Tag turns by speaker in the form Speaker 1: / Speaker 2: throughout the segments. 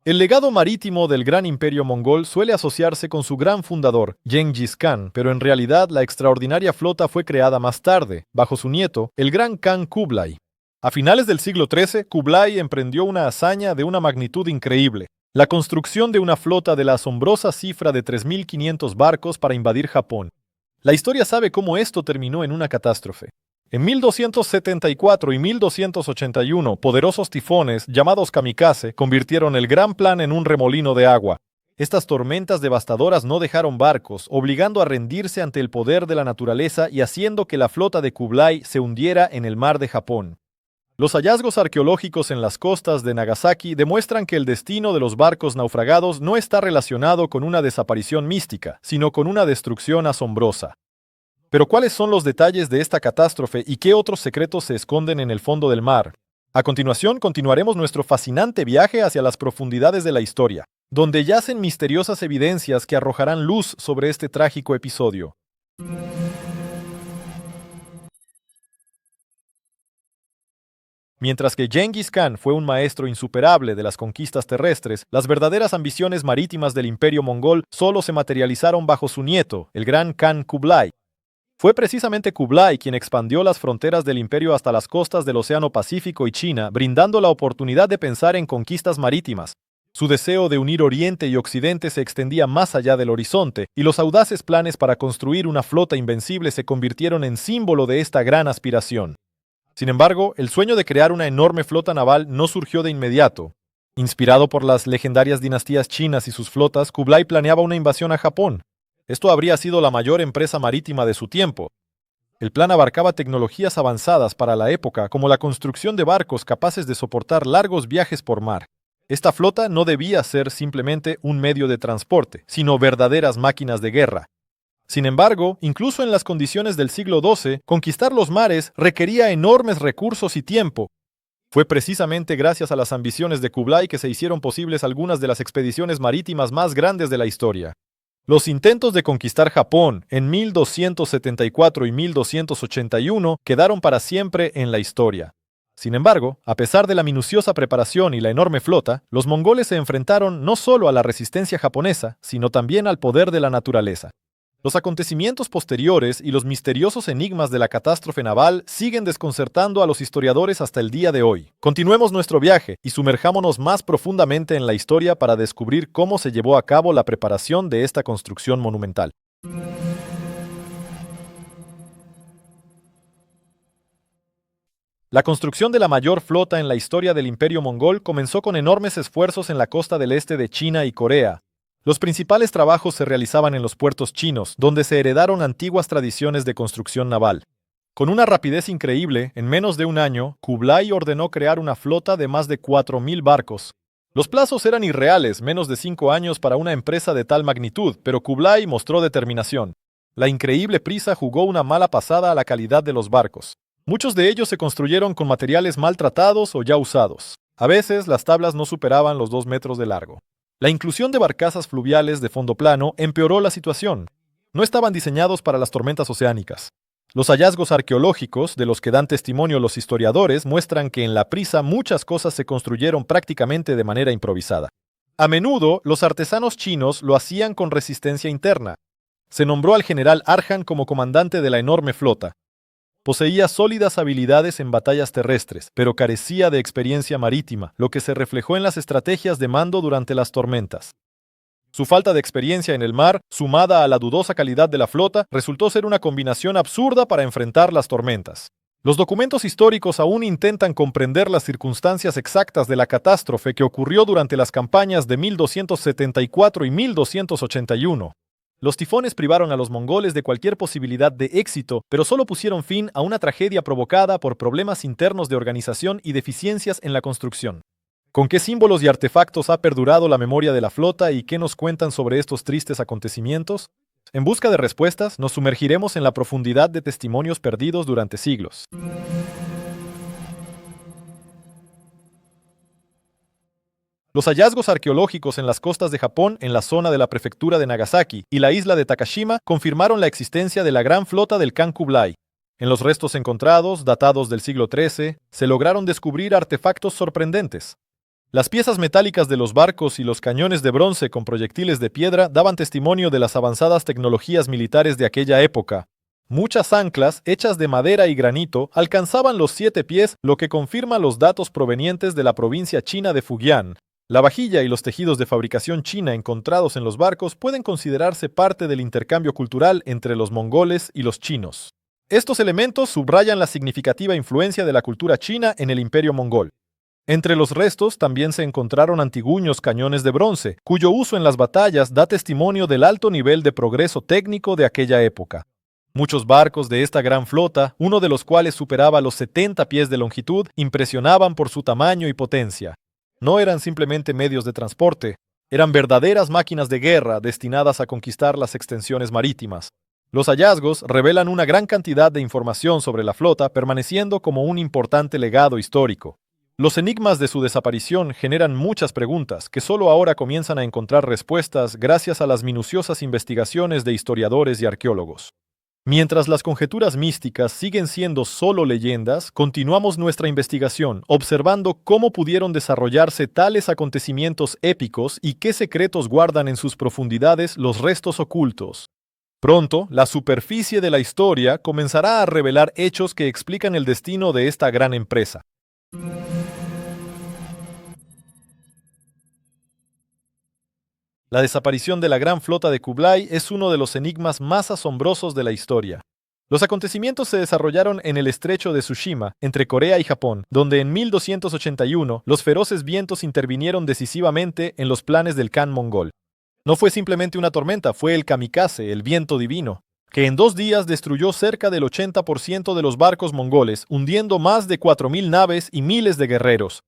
Speaker 1: El legado marítimo del gran imperio mongol suele asociarse con su gran fundador, Gengis Khan, pero en realidad la extraordinaria flota fue creada más tarde, bajo su nieto, el gran Khan Kublai. A finales del siglo XIII, Kublai emprendió una hazaña de una magnitud increíble, la construcción de una flota de la asombrosa cifra de 3.500 barcos para invadir Japón. La historia sabe cómo esto terminó en una catástrofe. En 1274 y 1281, poderosos tifones, llamados kamikaze, convirtieron el gran plan en un remolino de agua. Estas tormentas devastadoras no dejaron barcos, obligando a rendirse ante el poder de la naturaleza y haciendo que la flota de Kublai se hundiera en el mar de Japón. Los hallazgos arqueológicos en las costas de Nagasaki demuestran que el destino de los barcos naufragados no está relacionado con una desaparición mística, sino con una destrucción asombrosa. Pero ¿cuáles son los detalles de esta catástrofe y qué otros secretos se esconden en el fondo del mar? A continuación, continuaremos nuestro fascinante viaje hacia las profundidades de la historia, donde yacen misteriosas evidencias que arrojarán luz sobre este trágico episodio. Mientras que Gengis Khan fue un maestro insuperable de las conquistas terrestres, las verdaderas ambiciones marítimas del imperio mongol solo se materializaron bajo su nieto, el gran Khan Kublai. Fue precisamente Kublai quien expandió las fronteras del imperio hasta las costas del Océano Pacífico y China, brindando la oportunidad de pensar en conquistas marítimas. Su deseo de unir Oriente y Occidente se extendía más allá del horizonte, y los audaces planes para construir una flota invencible se convirtieron en símbolo de esta gran aspiración. Sin embargo, el sueño de crear una enorme flota naval no surgió de inmediato. Inspirado por las legendarias dinastías chinas y sus flotas, Kublai planeaba una invasión a Japón. Esto habría sido la mayor empresa marítima de su tiempo. El plan abarcaba tecnologías avanzadas para la época, como la construcción de barcos capaces de soportar largos viajes por mar. Esta flota no debía ser simplemente un medio de transporte, sino verdaderas máquinas de guerra. Sin embargo, incluso en las condiciones del siglo XII, conquistar los mares requería enormes recursos y tiempo. Fue precisamente gracias a las ambiciones de Kublai que se hicieron posibles algunas de las expediciones marítimas más grandes de la historia. Los intentos de conquistar Japón en 1274 y 1281 quedaron para siempre en la historia. Sin embargo, a pesar de la minuciosa preparación y la enorme flota, los mongoles se enfrentaron no solo a la resistencia japonesa, sino también al poder de la naturaleza. Los acontecimientos posteriores y los misteriosos enigmas de la catástrofe naval siguen desconcertando a los historiadores hasta el día de hoy. Continuemos nuestro viaje y sumerjámonos más profundamente en la historia para descubrir cómo se llevó a cabo la preparación de esta construcción monumental. La construcción de la mayor flota en la historia del Imperio Mongol comenzó con enormes esfuerzos en la costa del este de China y Corea. Los principales trabajos se realizaban en los puertos chinos, donde se heredaron antiguas tradiciones de construcción naval. Con una rapidez increíble, en menos de un año, Kublai ordenó crear una flota de más de 4.000 barcos. Los plazos eran irreales, menos de 5 años para una empresa de tal magnitud, pero Kublai mostró determinación. La increíble prisa jugó una mala pasada a la calidad de los barcos. Muchos de ellos se construyeron con materiales maltratados o ya usados. A veces, las tablas no superaban los 2 metros de largo. La inclusión de barcazas fluviales de fondo plano empeoró la situación. No estaban diseñados para las tormentas oceánicas. Los hallazgos arqueológicos, de los que dan testimonio los historiadores, muestran que en la prisa muchas cosas se construyeron prácticamente de manera improvisada. A menudo, los artesanos chinos lo hacían con resistencia interna. Se nombró al general Arjan como comandante de la enorme flota. Poseía sólidas habilidades en batallas terrestres, pero carecía de experiencia marítima, lo que se reflejó en las estrategias de mando durante las tormentas. Su falta de experiencia en el mar, sumada a la dudosa calidad de la flota, resultó ser una combinación absurda para enfrentar las tormentas. Los documentos históricos aún intentan comprender las circunstancias exactas de la catástrofe que ocurrió durante las campañas de 1274 y 1281. Los tifones privaron a los mongoles de cualquier posibilidad de éxito, pero solo pusieron fin a una tragedia provocada por problemas internos de organización y deficiencias en la construcción. ¿Con qué símbolos y artefactos ha perdurado la memoria de la flota y qué nos cuentan sobre estos tristes acontecimientos? En busca de respuestas, nos sumergiremos en la profundidad de testimonios perdidos durante siglos. Los hallazgos arqueológicos en las costas de Japón, en la zona de la prefectura de Nagasaki y la isla de Takashima, confirmaron la existencia de la gran flota del Khan Kublai. En los restos encontrados, datados del siglo XIII, se lograron descubrir artefactos sorprendentes. Las piezas metálicas de los barcos y los cañones de bronce con proyectiles de piedra daban testimonio de las avanzadas tecnologías militares de aquella época. Muchas anclas, hechas de madera y granito, alcanzaban los 7 pies, lo que confirma los datos provenientes de la provincia china de Fujian. La vajilla y los tejidos de fabricación china encontrados en los barcos pueden considerarse parte del intercambio cultural entre los mongoles y los chinos. Estos elementos subrayan la significativa influencia de la cultura china en el imperio mongol. Entre los restos también se encontraron antiguos cañones de bronce, cuyo uso en las batallas da testimonio del alto nivel de progreso técnico de aquella época. Muchos barcos de esta gran flota, uno de los cuales superaba los 70 pies de longitud, impresionaban por su tamaño y potencia. No eran simplemente medios de transporte, eran verdaderas máquinas de guerra destinadas a conquistar las extensiones marítimas. Los hallazgos revelan una gran cantidad de información sobre la flota, permaneciendo como un importante legado histórico. Los enigmas de su desaparición generan muchas preguntas que solo ahora comienzan a encontrar respuestas gracias a las minuciosas investigaciones de historiadores y arqueólogos. Mientras las conjeturas místicas siguen siendo solo leyendas, continuamos nuestra investigación, observando cómo pudieron desarrollarse tales acontecimientos épicos y qué secretos guardan en sus profundidades los restos ocultos. Pronto, la superficie de la historia comenzará a revelar hechos que explican el destino de esta gran empresa. La desaparición de la gran flota de Kublai es uno de los enigmas más asombrosos de la historia. Los acontecimientos se desarrollaron en el estrecho de Tsushima, entre Corea y Japón, donde en 1281 los feroces vientos intervinieron decisivamente en los planes del Khan mongol. No fue simplemente una tormenta, fue el kamikaze, el viento divino, que en 2 días destruyó cerca del 80% de los barcos mongoles, hundiendo más de 4.000 naves y miles de guerreros.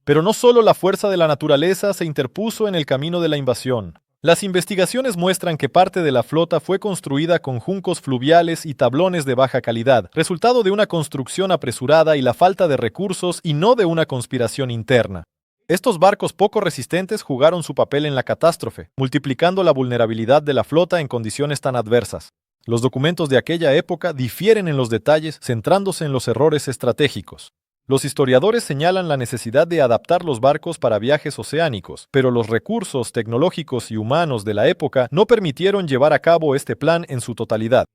Speaker 1: Pero no solo la fuerza de la naturaleza se interpuso en el camino de la invasión. Las investigaciones muestran que parte de la flota fue construida con juncos fluviales y tablones de baja calidad, resultado de una construcción apresurada y la falta de recursos y no de una conspiración interna. Estos barcos poco resistentes jugaron su papel en la catástrofe, multiplicando la vulnerabilidad de la flota en condiciones tan adversas. Los documentos de aquella época difieren en los detalles, centrándose en los errores estratégicos. Los historiadores señalan la necesidad de adaptar los barcos para viajes oceánicos, pero los recursos tecnológicos y humanos de la época no permitieron llevar a cabo este plan en su totalidad.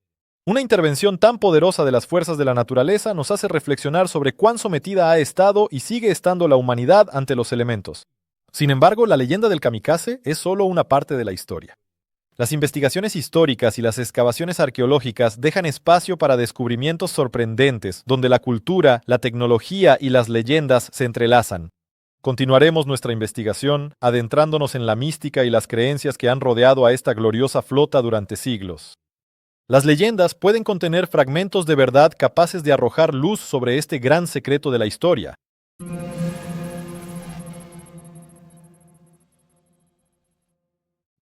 Speaker 1: Una intervención tan poderosa de las fuerzas de la naturaleza nos hace reflexionar sobre cuán sometida ha estado y sigue estando la humanidad ante los elementos. Sin embargo, la leyenda del kamikaze es solo una parte de la historia. Las investigaciones históricas y las excavaciones arqueológicas dejan espacio para descubrimientos sorprendentes, donde la cultura, la tecnología y las leyendas se entrelazan. Continuaremos nuestra investigación, adentrándonos en la mística y las creencias que han rodeado a esta gloriosa flota durante siglos. Las leyendas pueden contener fragmentos de verdad capaces de arrojar luz sobre este gran secreto de la historia.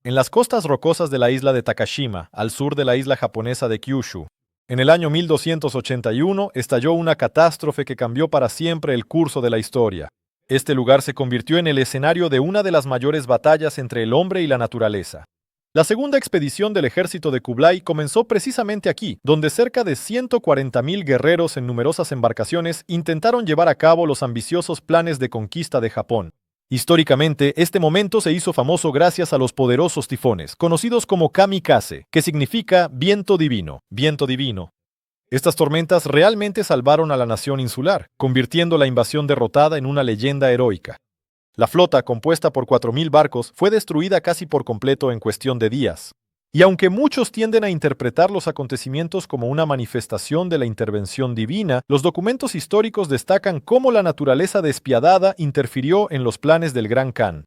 Speaker 1: En las costas rocosas de la isla de Takashima, al sur de la isla japonesa de Kyushu, en el año 1281 estalló una catástrofe que cambió para siempre el curso de la historia. Este lugar se convirtió en el escenario de una de las mayores batallas entre el hombre y la naturaleza. La segunda expedición del ejército de Kublai comenzó precisamente aquí, donde cerca de 140.000 guerreros en numerosas embarcaciones intentaron llevar a cabo los ambiciosos planes de conquista de Japón. Históricamente, este momento se hizo famoso gracias a los poderosos tifones, conocidos como kamikaze, que significa viento divino, viento divino. Estas tormentas realmente salvaron a la nación insular, convirtiendo la invasión derrotada en una leyenda heroica. La flota, compuesta por 4.000 barcos, fue destruida casi por completo en cuestión de días. Y aunque muchos tienden a interpretar los acontecimientos como una manifestación de la intervención divina, los documentos históricos destacan cómo la naturaleza despiadada interfirió en los planes del Gran Khan.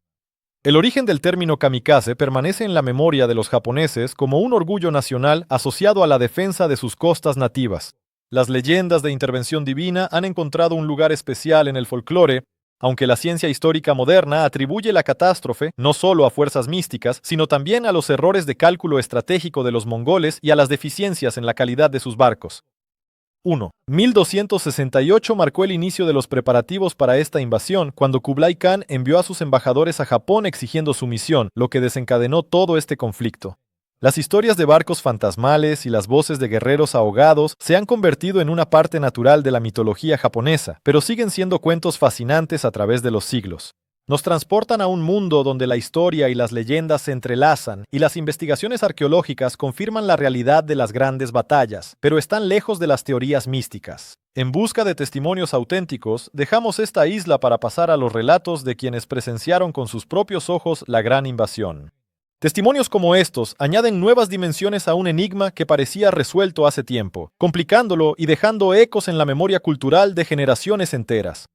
Speaker 1: El origen del término kamikaze permanece en la memoria de los japoneses como un orgullo nacional asociado a la defensa de sus costas nativas. Las leyendas de intervención divina han encontrado un lugar especial en el folclore, aunque la ciencia histórica moderna atribuye la catástrofe no solo a fuerzas místicas, sino también a los errores de cálculo estratégico de los mongoles y a las deficiencias en la calidad de sus barcos. 1. 1268 marcó el inicio de los preparativos para esta invasión, cuando Kublai Khan envió a sus embajadores a Japón exigiendo sumisión, lo que desencadenó todo este conflicto. Las historias de barcos fantasmales y las voces de guerreros ahogados se han convertido en una parte natural de la mitología japonesa, pero siguen siendo cuentos fascinantes a través de los siglos. Nos transportan a un mundo donde la historia y las leyendas se entrelazan y las investigaciones arqueológicas confirman la realidad de las grandes batallas, pero están lejos de las teorías místicas. En busca de testimonios auténticos, dejamos esta isla para pasar a los relatos de quienes presenciaron con sus propios ojos la gran invasión. Testimonios como estos añaden nuevas dimensiones a un enigma que parecía resuelto hace tiempo, complicándolo y dejando ecos en la memoria cultural de generaciones enteras.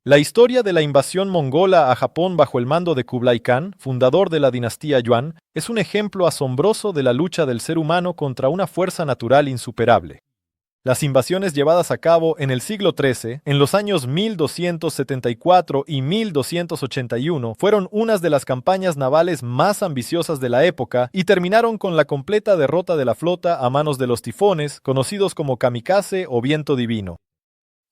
Speaker 1: La historia de la invasión mongola a Japón bajo el mando de Kublai Khan, fundador de la dinastía Yuan, es un ejemplo asombroso de la lucha del ser humano contra una fuerza natural insuperable. Las invasiones llevadas a cabo en el siglo XIII, en los años 1274 y 1281, fueron unas de las campañas navales más ambiciosas de la época y terminaron con la completa derrota de la flota a manos de los tifones, conocidos como kamikaze o viento divino.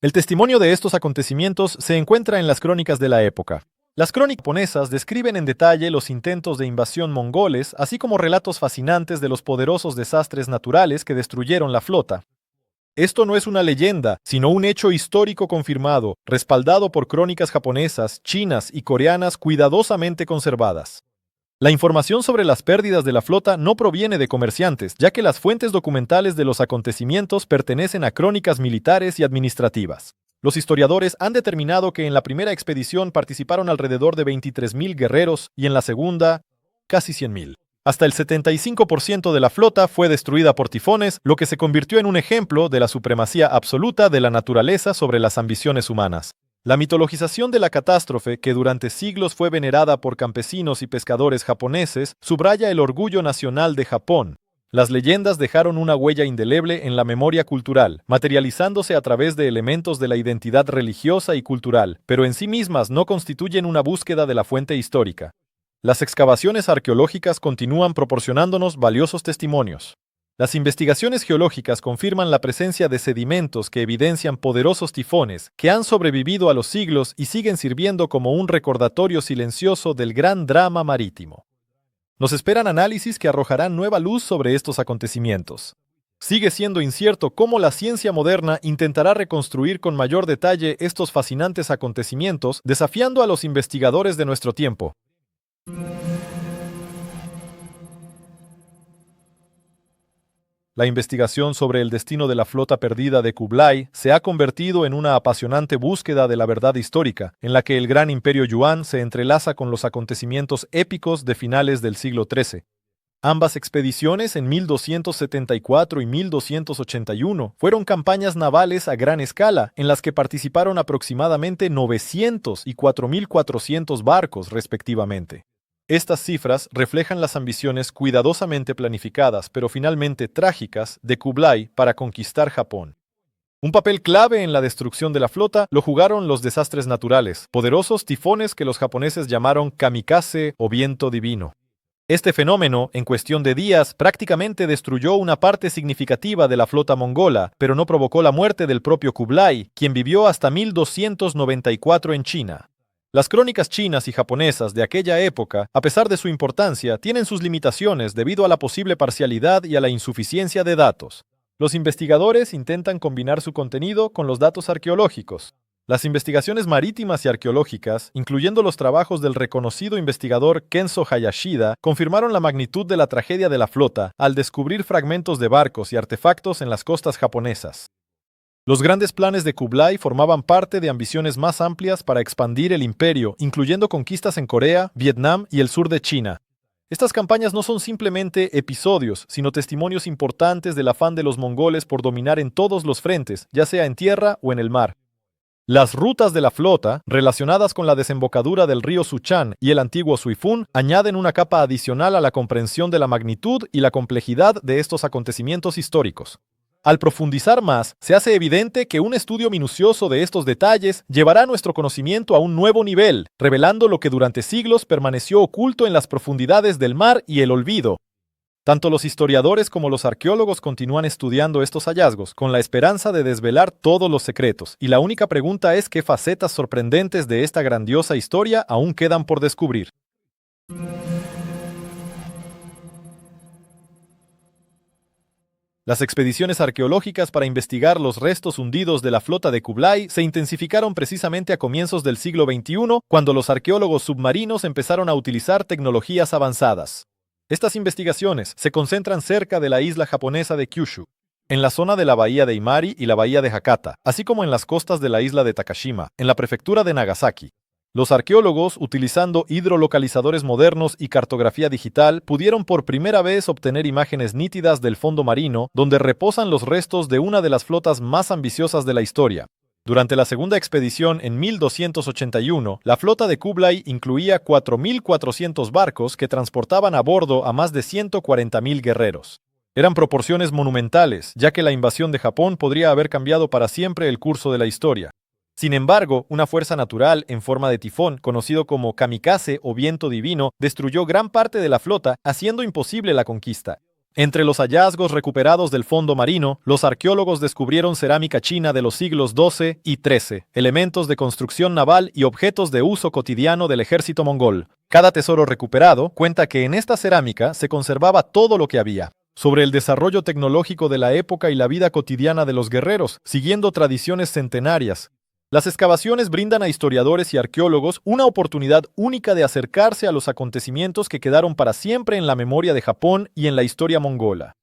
Speaker 1: El testimonio de estos acontecimientos se encuentra en las crónicas de la época. Las crónicas japonesas describen en detalle los intentos de invasión mongoles, así como relatos fascinantes de los poderosos desastres naturales que destruyeron la flota. Esto no es una leyenda, sino un hecho histórico confirmado, respaldado por crónicas japonesas, chinas y coreanas cuidadosamente conservadas. La información sobre las pérdidas de la flota no proviene de comerciantes, ya que las fuentes documentales de los acontecimientos pertenecen a crónicas militares y administrativas. Los historiadores han determinado que en la primera expedición participaron alrededor de 23.000 guerreros y en la segunda, casi 100.000. Hasta el 75% de la flota fue destruida por tifones, lo que se convirtió en un ejemplo de la supremacía absoluta de la naturaleza sobre las ambiciones humanas. La mitologización de la catástrofe, que durante siglos fue venerada por campesinos y pescadores japoneses, subraya el orgullo nacional de Japón. Las leyendas dejaron una huella indeleble en la memoria cultural, materializándose a través de elementos de la identidad religiosa y cultural, pero en sí mismas no constituyen una búsqueda de la fuente histórica. Las excavaciones arqueológicas continúan proporcionándonos valiosos testimonios. Las investigaciones geológicas confirman la presencia de sedimentos que evidencian poderosos tifones que han sobrevivido a los siglos y siguen sirviendo como un recordatorio silencioso del gran drama marítimo. Nos esperan análisis que arrojarán nueva luz sobre estos acontecimientos. Sigue siendo incierto cómo la ciencia moderna intentará reconstruir con mayor detalle estos fascinantes acontecimientos, desafiando a los investigadores de nuestro tiempo. La investigación sobre el destino de la flota perdida de Kublai se ha convertido en una apasionante búsqueda de la verdad histórica, en la que el gran imperio Yuan se entrelaza con los acontecimientos épicos de finales del siglo XIII. Ambas expediciones, en 1274 y 1281, fueron campañas navales a gran escala, en las que participaron aproximadamente 900 y 4.400 barcos, respectivamente. Estas cifras reflejan las ambiciones cuidadosamente planificadas, pero finalmente trágicas, de Kublai para conquistar Japón. Un papel clave en la destrucción de la flota lo jugaron los desastres naturales, poderosos tifones que los japoneses llamaron kamikaze o viento divino. Este fenómeno, en cuestión de días, prácticamente destruyó una parte significativa de la flota mongola, pero no provocó la muerte del propio Kublai, quien vivió hasta 1294 en China. Las crónicas chinas y japonesas de aquella época, a pesar de su importancia, tienen sus limitaciones debido a la posible parcialidad y a la insuficiencia de datos. Los investigadores intentan combinar su contenido con los datos arqueológicos. Las investigaciones marítimas y arqueológicas, incluyendo los trabajos del reconocido investigador Kenzo Hayashida, confirmaron la magnitud de la tragedia de la flota al descubrir fragmentos de barcos y artefactos en las costas japonesas. Los grandes planes de Kublai formaban parte de ambiciones más amplias para expandir el imperio, incluyendo conquistas en Corea, Vietnam y el sur de China. Estas campañas no son simplemente episodios, sino testimonios importantes del afán de los mongoles por dominar en todos los frentes, ya sea en tierra o en el mar. Las rutas de la flota, relacionadas con la desembocadura del río Suchan y el antiguo Suifún, añaden una capa adicional a la comprensión de la magnitud y la complejidad de estos acontecimientos históricos. Al profundizar más, se hace evidente que un estudio minucioso de estos detalles llevará nuestro conocimiento a un nuevo nivel, revelando lo que durante siglos permaneció oculto en las profundidades del mar y el olvido. Tanto los historiadores como los arqueólogos continúan estudiando estos hallazgos, con la esperanza de desvelar todos los secretos, y la única pregunta es qué facetas sorprendentes de esta grandiosa historia aún quedan por descubrir. Las expediciones arqueológicas para investigar los restos hundidos de la flota de Kublai se intensificaron precisamente a comienzos del siglo XXI, cuando los arqueólogos submarinos empezaron a utilizar tecnologías avanzadas. Estas investigaciones se concentran cerca de la isla japonesa de Kyushu, en la zona de la bahía de Imari y la bahía de Hakata, así como en las costas de la isla de Takashima, en la prefectura de Nagasaki. Los arqueólogos, utilizando hidrolocalizadores modernos y cartografía digital, pudieron por primera vez obtener imágenes nítidas del fondo marino, donde reposan los restos de una de las flotas más ambiciosas de la historia. Durante la segunda expedición en 1281, la flota de Kublai incluía 4.400 barcos que transportaban a bordo a más de 140.000 guerreros. Eran proporciones monumentales, ya que la invasión de Japón podría haber cambiado para siempre el curso de la historia. Sin embargo, una fuerza natural en forma de tifón, conocido como kamikaze o viento divino, destruyó gran parte de la flota, haciendo imposible la conquista. Entre los hallazgos recuperados del fondo marino, los arqueólogos descubrieron cerámica china de los siglos XII y XIII, elementos de construcción naval y objetos de uso cotidiano del ejército mongol. Cada tesoro recuperado cuenta que en esta cerámica se conservaba todo lo que había sobre el desarrollo tecnológico de la época y la vida cotidiana de los guerreros, siguiendo tradiciones centenarias. Las excavaciones brindan a historiadores y arqueólogos una oportunidad única de acercarse a los acontecimientos que quedaron para siempre en la memoria de Japón y en la historia mongola.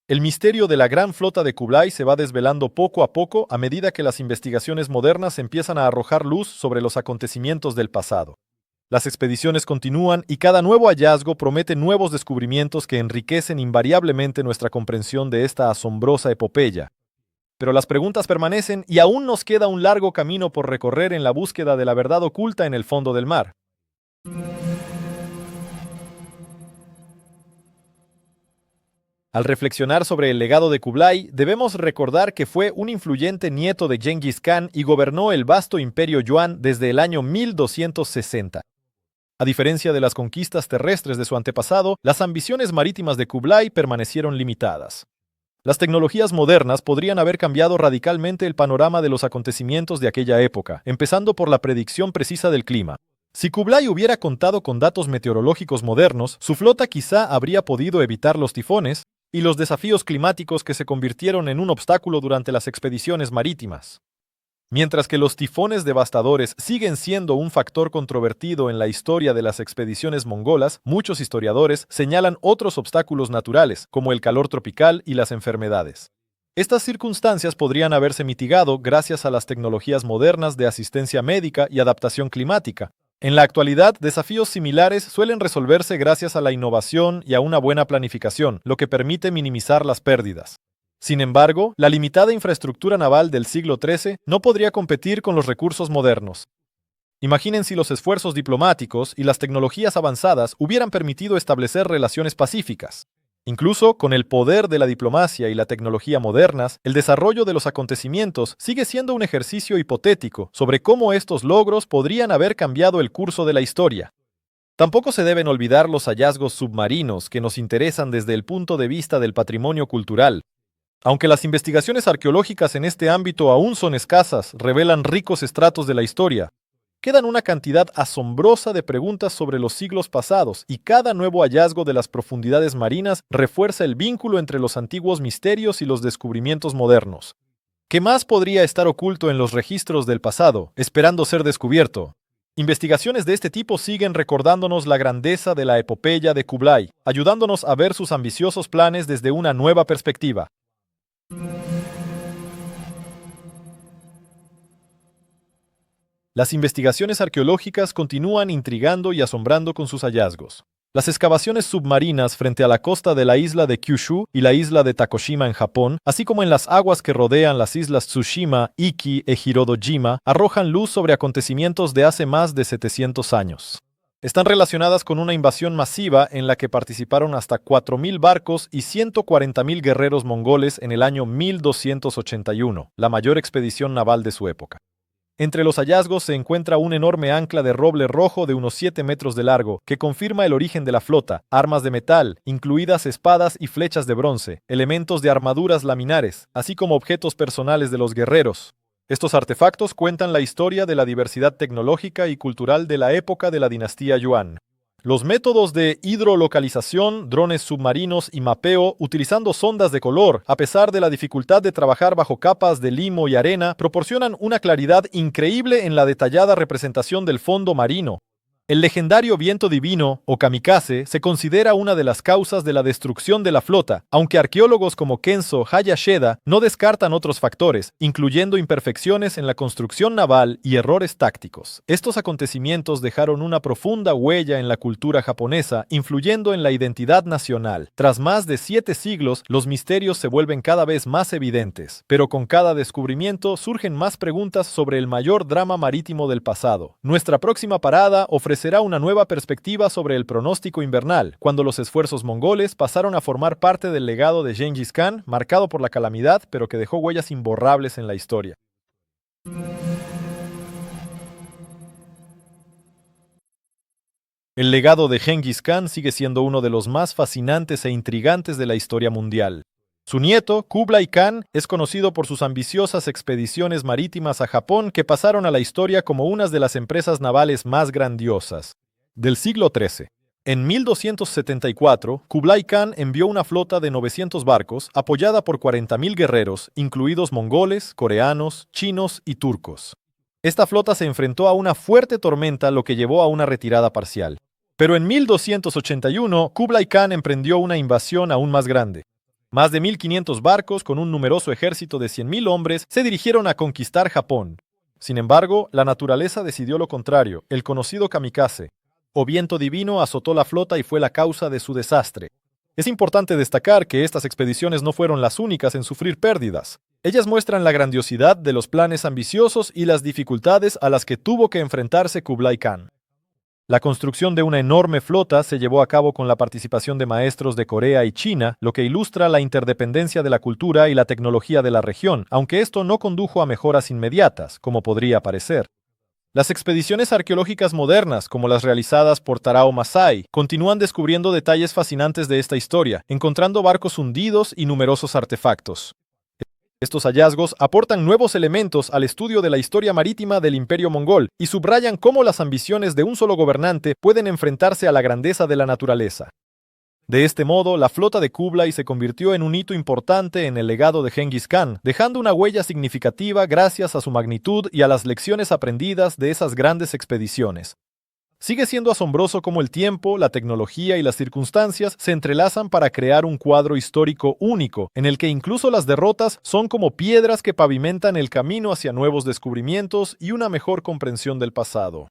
Speaker 1: El misterio de la gran flota de Kublai se va desvelando poco a poco a medida que las investigaciones modernas empiezan a arrojar luz sobre los acontecimientos del pasado. Las expediciones continúan y cada nuevo hallazgo promete nuevos descubrimientos que enriquecen invariablemente nuestra comprensión de esta asombrosa epopeya. Pero las preguntas permanecen y aún nos queda un largo camino por recorrer en la búsqueda de la verdad oculta en el fondo del mar. Al reflexionar sobre el legado de Kublai, debemos recordar que fue un influyente nieto de Genghis Khan y gobernó el vasto imperio Yuan desde el año 1260. A diferencia de las conquistas terrestres de su antepasado, las ambiciones marítimas de Kublai permanecieron limitadas. Las tecnologías modernas podrían haber cambiado radicalmente el panorama de los acontecimientos de aquella época, empezando por la predicción precisa del clima. Si Kublai hubiera contado con datos meteorológicos modernos, su flota quizá habría podido evitar los tifones y los desafíos climáticos que se convirtieron en un obstáculo durante las expediciones marítimas. Mientras que los tifones devastadores siguen siendo un factor controvertido en la historia de las expediciones mongolas, muchos historiadores señalan otros obstáculos naturales, como el calor tropical y las enfermedades. Estas circunstancias podrían haberse mitigado gracias a las tecnologías modernas de asistencia médica y adaptación climática. En la actualidad, desafíos similares suelen resolverse gracias a la innovación y a una buena planificación, lo que permite minimizar las pérdidas. Sin embargo, la limitada infraestructura naval del siglo XIII no podría competir con los recursos modernos. Imaginen si los esfuerzos diplomáticos y las tecnologías avanzadas hubieran permitido establecer relaciones pacíficas. Incluso con el poder de la diplomacia y la tecnología modernas, el desarrollo de los acontecimientos sigue siendo un ejercicio hipotético sobre cómo estos logros podrían haber cambiado el curso de la historia. Tampoco se deben olvidar los hallazgos submarinos que nos interesan desde el punto de vista del patrimonio cultural. Aunque las investigaciones arqueológicas en este ámbito aún son escasas, revelan ricos estratos de la historia. Quedan una cantidad asombrosa de preguntas sobre los siglos pasados y cada nuevo hallazgo de las profundidades marinas refuerza el vínculo entre los antiguos misterios y los descubrimientos modernos. ¿Qué más podría estar oculto en los registros del pasado, esperando ser descubierto? Investigaciones de este tipo siguen recordándonos la grandeza de la epopeya de Kublai, ayudándonos a ver sus ambiciosos planes desde una nueva perspectiva. Las investigaciones arqueológicas continúan intrigando y asombrando con sus hallazgos. Las excavaciones submarinas frente a la costa de la isla de Kyushu y la isla de Takoshima en Japón, así como en las aguas que rodean las islas Tsushima, Iki e Hirodojima, arrojan luz sobre acontecimientos de hace más de 700 años. Están relacionadas con una invasión masiva en la que participaron hasta 4.000 barcos y 140.000 guerreros mongoles en el año 1281, la mayor expedición naval de su época. Entre los hallazgos se encuentra un enorme ancla de roble rojo de unos 7 metros de largo, que confirma el origen de la flota, armas de metal, incluidas espadas y flechas de bronce, elementos de armaduras laminares, así como objetos personales de los guerreros. Estos artefactos cuentan la historia de la diversidad tecnológica y cultural de la época de la dinastía Yuan. Los métodos de hidrolocalización, drones submarinos y mapeo utilizando sondas de color, a pesar de la dificultad de trabajar bajo capas de limo y arena, proporcionan una claridad increíble en la detallada representación del fondo marino. El legendario viento divino, o kamikaze, se considera una de las causas de la destrucción de la flota, aunque arqueólogos como Kenzo Hayashida no descartan otros factores, incluyendo imperfecciones en la construcción naval y errores tácticos. Estos acontecimientos dejaron una profunda huella en la cultura japonesa, influyendo en la identidad nacional. Tras más de 7 siglos, los misterios se vuelven cada vez más evidentes, pero con cada descubrimiento surgen más preguntas sobre el mayor drama marítimo del pasado. Nuestra próxima parada ofrece será una nueva perspectiva sobre el pronóstico invernal, cuando los esfuerzos mongoles pasaron a formar parte del legado de Gengis Khan, marcado por la calamidad, pero que dejó huellas imborrables en la historia. El legado de Gengis Khan sigue siendo uno de los más fascinantes e intrigantes de la historia mundial. Su nieto, Kublai Khan, es conocido por sus ambiciosas expediciones marítimas a Japón que pasaron a la historia como una de las empresas navales más grandiosas del siglo XIII. En 1274, Kublai Khan envió una flota de 900 barcos apoyada por 40.000 guerreros, incluidos mongoles, coreanos, chinos y turcos. Esta flota se enfrentó a una fuerte tormenta, lo que llevó a una retirada parcial. Pero en 1281, Kublai Khan emprendió una invasión aún más grande. Más de 1.500 barcos con un numeroso ejército de 100.000 hombres se dirigieron a conquistar Japón. Sin embargo, la naturaleza decidió lo contrario. El conocido kamikaze, o viento divino, azotó la flota y fue la causa de su desastre. Es importante destacar que estas expediciones no fueron las únicas en sufrir pérdidas. Ellas muestran la grandiosidad de los planes ambiciosos y las dificultades a las que tuvo que enfrentarse Kublai Khan. La construcción de una enorme flota se llevó a cabo con la participación de maestros de Corea y China, lo que ilustra la interdependencia de la cultura y la tecnología de la región, aunque esto no condujo a mejoras inmediatas, como podría parecer. Las expediciones arqueológicas modernas, como las realizadas por Tarao Masai, continúan descubriendo detalles fascinantes de esta historia, encontrando barcos hundidos y numerosos artefactos. Estos hallazgos aportan nuevos elementos al estudio de la historia marítima del Imperio Mongol y subrayan cómo las ambiciones de un solo gobernante pueden enfrentarse a la grandeza de la naturaleza. De este modo, la flota de Kublai se convirtió en un hito importante en el legado de Gengis Khan, dejando una huella significativa gracias a su magnitud y a las lecciones aprendidas de esas grandes expediciones. Sigue siendo asombroso cómo el tiempo, la tecnología y las circunstancias se entrelazan para crear un cuadro histórico único, en el que incluso las derrotas son como piedras que pavimentan el camino hacia nuevos descubrimientos y una mejor comprensión del pasado.